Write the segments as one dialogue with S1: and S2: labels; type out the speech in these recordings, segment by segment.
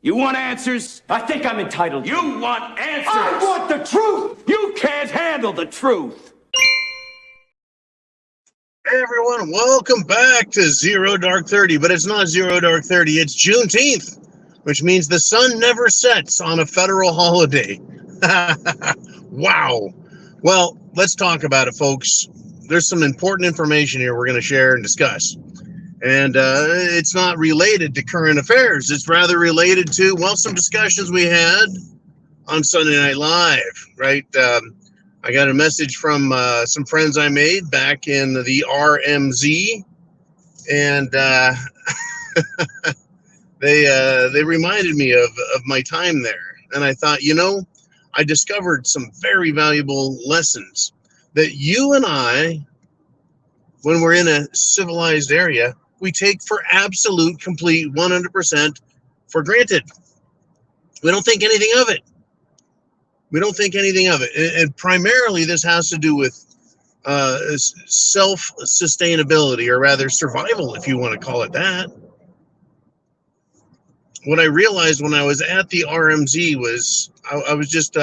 S1: You want answers?
S2: I think I'm entitled.
S1: You want answers?
S2: I want the truth!
S1: You can't handle the truth.
S3: Hey everyone, welcome back to Zero Dark 30, but it's not Zero Dark 30, it's Juneteenth, which means the sun never sets on a federal holiday. Wow. Well, let's talk about it, folks. There's some important information here we're going to share and discuss. And it's not related to current affairs. It's rather related to, well, some discussions we had on Sunday Night Live, right? I got a message from some friends I made back in the RMZ, and they reminded me of my time there. And I thought, I discovered some very valuable lessons that you and I, when we're in a civilized area, we take for absolute, complete, 100% for granted. We don't think anything of it. We don't think anything of it. And primarily this has to do with self-sustainability, or rather survival, if you want to call it that. What I realized when I was at the RMZ was I was just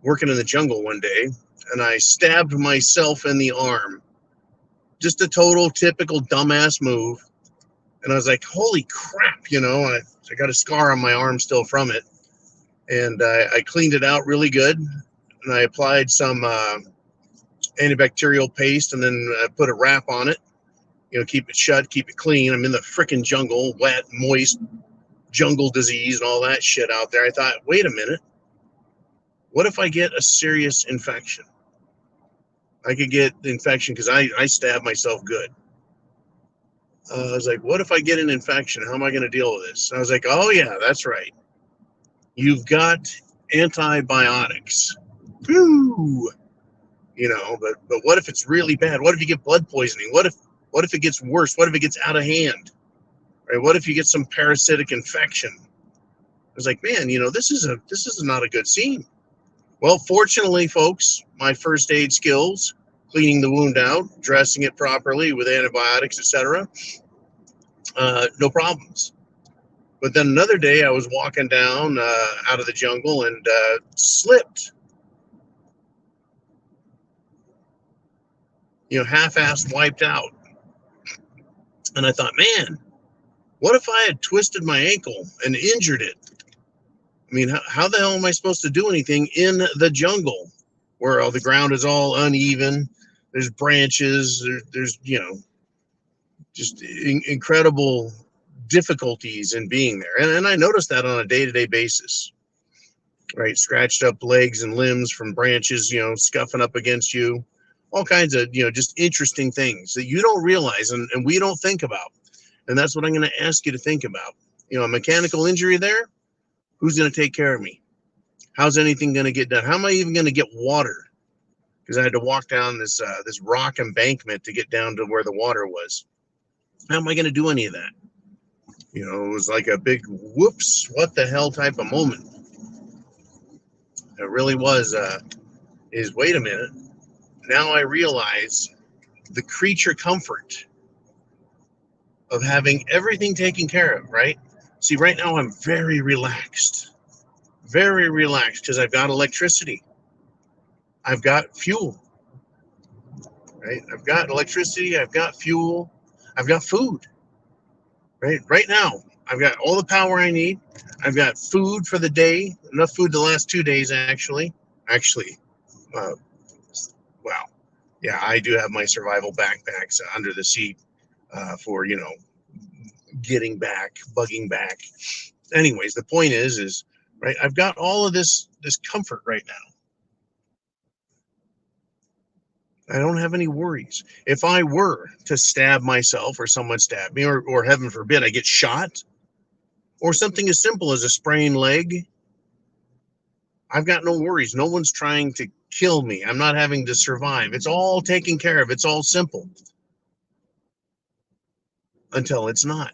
S3: working in the jungle one day, and I stabbed myself in the arm. Just a total typical dumbass move. And I was like, holy crap, I got a scar on my arm still from it. And I cleaned it out really good. And I applied some antibacterial paste, and then I put a wrap on it. Keep it shut, keep it clean. I'm in the frickin' jungle, wet, moist, jungle disease and all that shit out there. I thought, wait a minute. What if I get a serious infection? I could get the infection because I stabbed myself good. I was like, what if I get an infection? How am I going to deal with this? And I was like, oh, yeah, that's right. You've got antibiotics. Woo! But what if it's really bad? What if you get blood poisoning? What if it gets worse? What if it gets out of hand? Right? What if you get some parasitic infection? I was like, man, this is not a good scene. Well, fortunately, folks, my first aid skills, cleaning the wound out, dressing it properly with antibiotics, etc., no problems. But then another day I was walking down out of the jungle and slipped. Half-assed, wiped out. And I thought, man, what if I had twisted my ankle and injured it? I mean, how the hell am I supposed to do anything in the jungle where the ground is all uneven? There's branches, there's just incredible difficulties in being there. And I noticed that on a day-to-day basis, right? Scratched up legs and limbs from branches, scuffing up against you, all kinds of, just interesting things that you don't realize and we don't think about. And that's what I'm going to ask you to think about. A mechanical injury there. Who's going to take care of me? How's anything going to get done? How am I even going to get water? Because I had to walk down this rock embankment to get down to where the water was. How am I going to do any of that? It was like a big whoops, what the hell type of moment. It really was, wait a minute. Now I realize the creature comfort of having everything taken care of, right? See, right now I'm very relaxed because I've got electricity. I've got fuel, right? I've got electricity. I've got fuel. I've got food, right? Right now, I've got all the power I need. I've got food for the day, enough food to last 2 days, actually. Wow. Yeah, I do have my survival backpacks under the seat for, getting back, bugging back. Anyways, the point is right, I've got all of this comfort right now. I don't have any worries. If I were to stab myself or someone stabbed me, or heaven forbid, I get shot, or something as simple as a sprained leg, I've got no worries. No one's trying to kill me. I'm not having to survive. It's all taken care of. It's all simple. Until it's not.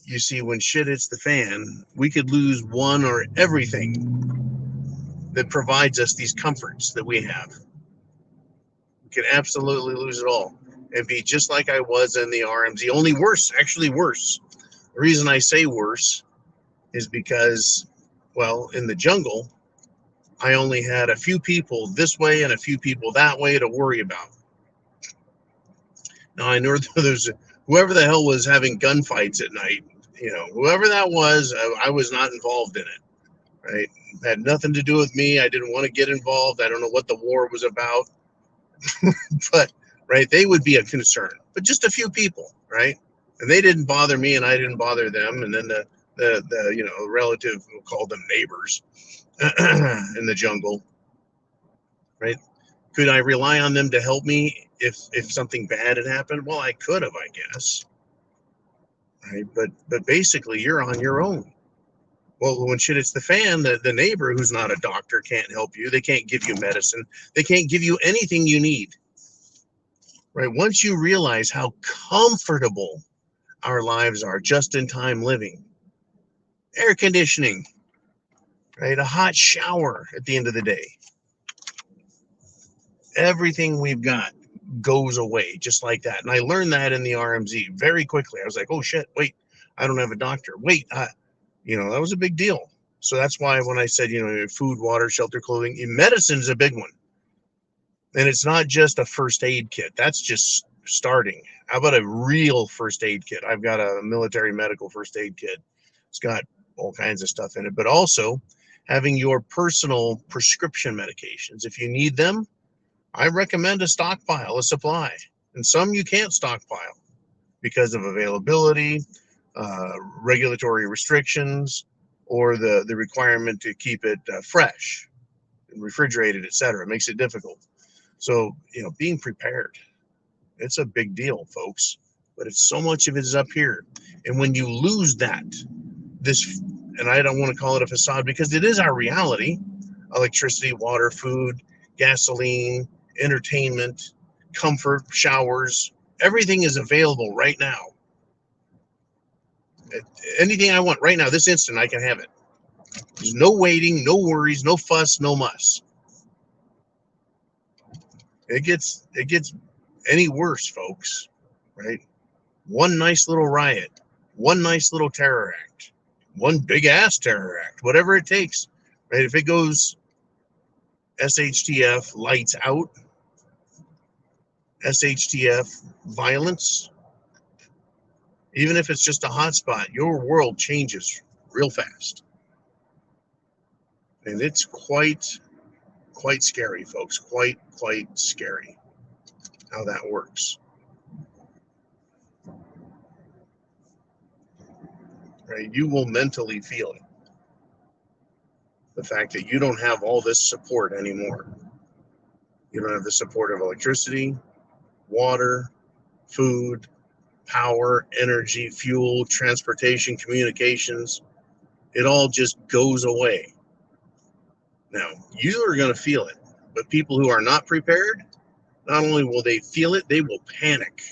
S3: You see, when shit hits the fan, we could lose one or everything that provides us these comforts that we have. We could absolutely lose it all and be just like I was in the RMZ, only worse, actually worse. The reason I say worse is because, well, in the jungle, I only had a few people this way and a few people that way to worry about. Now, I know there's whoever the hell was having gunfights at night, whoever that was, I was not involved in it, right? It had nothing to do with me. I didn't want to get involved. I don't know what the war was about, but, right, they would be a concern. But just a few people, right? And they didn't bother me and I didn't bother them. And then the relative, we'll call them neighbors in the jungle, right? Could I rely on them to help me if something bad had happened? Well, I could have, I guess. Right? But basically, you're on your own. Well, when shit hits the fan, the neighbor who's not a doctor can't help you. They can't give you medicine. They can't give you anything you need. Right? Once you realize how comfortable our lives are, just-in-time living, air conditioning, right? A hot shower at the end of the day. Everything we've got goes away just like that. And I learned that in the RMZ very quickly. I was like, oh shit, wait, I don't have a doctor. Wait, that was a big deal. So that's why when I said, food, water, shelter, clothing, medicine is a big one. And it's not just a first aid kit. That's just starting. How about a real first aid kit? I've got a military medical first aid kit. It's got all kinds of stuff in it, but also having your personal prescription medications. If you need them, I recommend a stockpile, a supply. And some you can't stockpile because of availability, regulatory restrictions, or the requirement to keep it fresh and refrigerated, etc. It makes it difficult. So, being prepared, it's a big deal, folks. But it's so much of it is up here. And when you lose that, and I don't want to call it a facade because it is our reality, electricity, water, food, gasoline, entertainment, comfort, showers, everything is available right now. Anything I want right now, this instant, I can have it. There's no waiting, no worries, no fuss, no muss. It gets any worse, folks, right? One nice little riot, one nice little terror act, one big ass terror act, whatever it takes, right? If it goes SHTF lights out, SHTF violence, even if it's just a hotspot, your world changes real fast. And it's quite scary, folks. Quite scary how that works. Right? You will mentally feel it. The fact that you don't have all this support anymore. You don't have the support of electricity, water, food, power, energy, fuel, transportation, communications. It all just goes away. Now, you are going to feel it, but people who are not prepared, not only will they feel it, they will panic.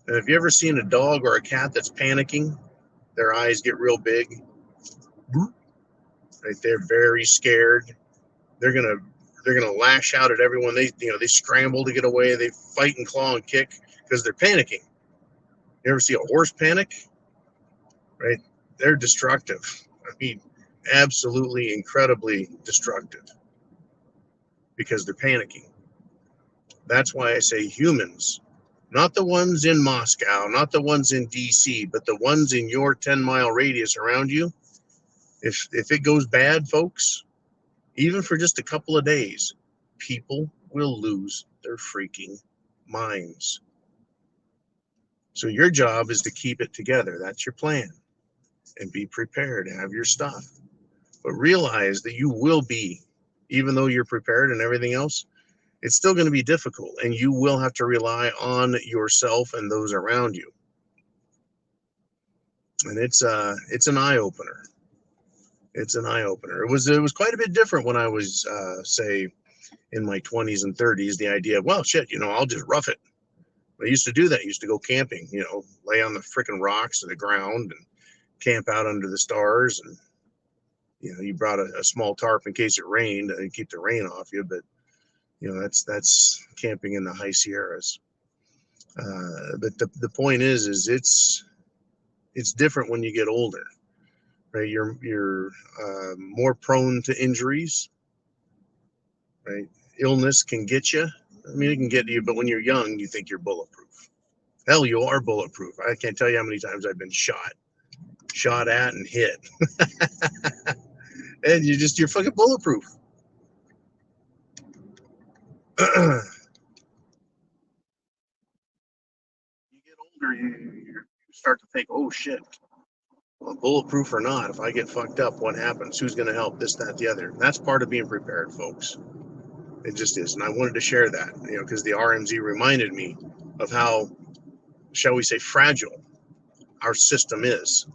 S3: And have you ever seen a dog or a cat that's panicking? Their eyes get real big. Right? They're very scared. They're gonna lash out at everyone. They scramble to get away. They fight and claw and kick because they're panicking. You ever see a horse panic? Right? They're destructive. I mean, absolutely incredibly destructive because they're panicking. That's why I say humans, not the ones in Moscow, not the ones in DC, but the ones in your 10-mile radius around you. If it goes bad, folks, even for just a couple of days, people will lose their freaking minds. So your job is to keep it together. That's your plan. And be prepared. Have your stuff. But realize that you will be, even though you're prepared and everything else, it's still going to be difficult. And you will have to rely on yourself and those around you. And it's an eye-opener. It's an eye-opener. It was quite a bit different when I was, say, in my 20s and 30s. The idea of, well, shit, I'll just rough it. I used to do that. I used to go camping, lay on the freaking rocks of the ground and camp out under the stars. And, you brought a small tarp in case it rained and keep the rain off you. But, that's camping in the high Sierras. But the point is it's It's different when you get older, right? You're more prone to injuries, right? Illness can get you. I mean, it can get you, but when you're young, you think you're bulletproof. Hell, you are bulletproof. I can't tell you how many times I've been shot at and hit. And you're fucking bulletproof. You get older, you start to think, oh shit, well, bulletproof or not, if I get fucked up, what happens? Who's going to help? This, that, the other. That's part of being prepared, folks. It just is. And I wanted to share that, because the RMZ reminded me of how, shall we say, fragile our system is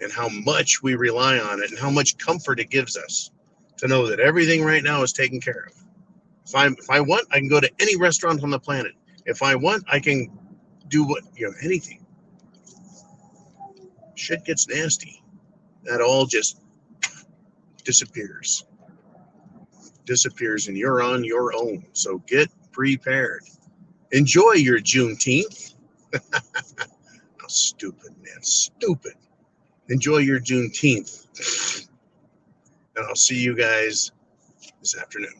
S3: and how much we rely on it and how much comfort it gives us to know that everything right now is taken care of. If I want, I can go to any restaurant on the planet. If I want, I can do anything. Shit gets nasty. That all just disappears, and you're on your own. So get prepared. Enjoy your Juneteenth. How stupid, man. Stupid. Enjoy your Juneteenth. And I'll see you guys this afternoon.